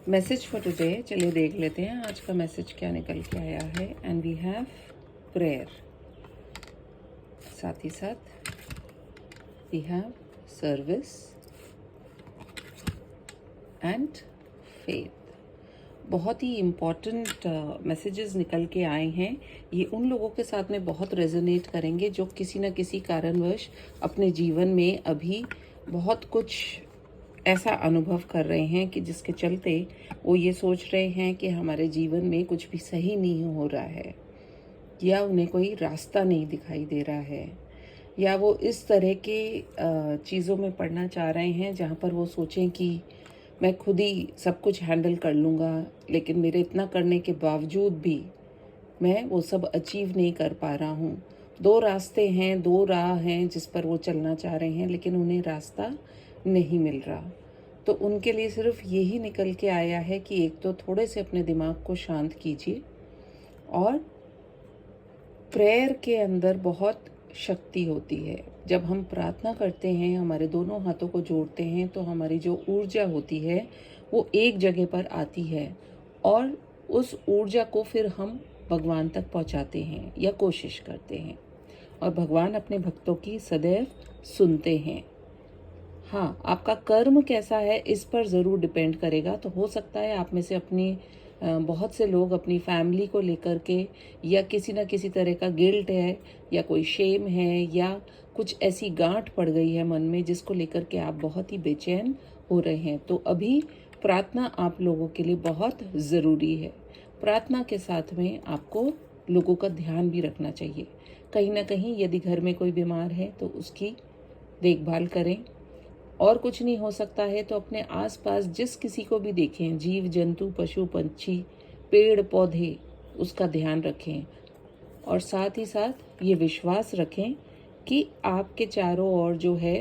Message for today, चलिए देख लेते हैं आज का मैसेज क्या निकल के आया है। एंड वी हैव प्रेयर, साथ ही साथ we have service and faith. बहुत ही इम्पॉर्टेंट मैसेजेस निकल के आए हैं। ये उन लोगों के साथ में बहुत रेजोनेट करेंगे जो किसी न किसी कारणवश अपने जीवन में अभी बहुत कुछ ऐसा अनुभव कर रहे हैं कि जिसके चलते वो ये सोच रहे हैं कि हमारे जीवन में कुछ भी सही नहीं हो रहा है, या उन्हें कोई रास्ता नहीं दिखाई दे रहा है, या वो इस तरह के चीज़ों में पढ़ना चाह रहे हैं जहाँ पर वो सोचें कि मैं खुद ही सब कुछ हैंडल कर लूँगा, लेकिन मेरे इतना करने के बावजूद भी मैं वो सब अचीव नहीं कर पा रहा हूँ। दो रास्ते हैं, दो राह हैं जिस पर वो चलना चाह रहे हैं, लेकिन उन्हें रास्ता नहीं मिल रहा। तो उनके लिए सिर्फ यही निकल के आया है कि एक तो थोड़े से अपने दिमाग को शांत कीजिए, और प्रेयर के अंदर बहुत शक्ति होती है। जब हम प्रार्थना करते हैं, हमारे दोनों हाथों को जोड़ते हैं, तो हमारी जो ऊर्जा होती है वो एक जगह पर आती है, और उस ऊर्जा को फिर हम भगवान तक पहुंचाते हैं या कोशिश करते हैं, और भगवान अपने भक्तों की सदैव सुनते हैं। हाँ, आपका कर्म कैसा है इस पर ज़रूर डिपेंड करेगा। तो हो सकता है आप में से अपनी बहुत से लोग अपनी फैमिली को लेकर के, या किसी न किसी तरह का गिल्ट है, या कोई शेम है, या कुछ ऐसी गांठ पड़ गई है मन में जिसको लेकर के आप बहुत ही बेचैन हो रहे हैं। तो अभी प्रार्थना आप लोगों के लिए बहुत ज़रूरी है। प्रार्थना के साथ में आपको लोगों का ध्यान भी रखना चाहिए। कहीं ना कहीं यदि घर में कोई बीमार है तो उसकी देखभाल करें, और कुछ नहीं हो सकता है तो अपने आसपास जिस किसी को भी देखें, जीव जंतु, पशु पक्षी, पेड़ पौधे, उसका ध्यान रखें। और साथ ही साथ ये विश्वास रखें कि आपके चारों ओर जो है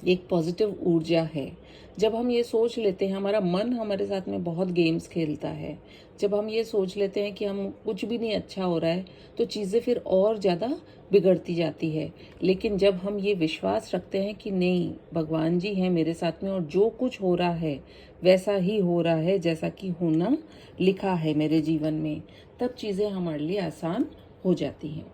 एक पॉजिटिव ऊर्जा है। जब हम ये सोच लेते हैं, हमारा मन हमारे साथ में बहुत गेम्स खेलता है। जब हम ये सोच लेते हैं कि हम कुछ भी नहीं अच्छा हो रहा है, तो चीज़ें फिर और ज़्यादा बिगड़ती जाती है। लेकिन जब हम ये विश्वास रखते हैं कि नहीं, भगवान जी हैं मेरे साथ में, और जो कुछ हो रहा है वैसा ही हो रहा है जैसा कि होना लिखा है मेरे जीवन में, तब चीज़ें हमारे लिए आसान हो जाती हैं।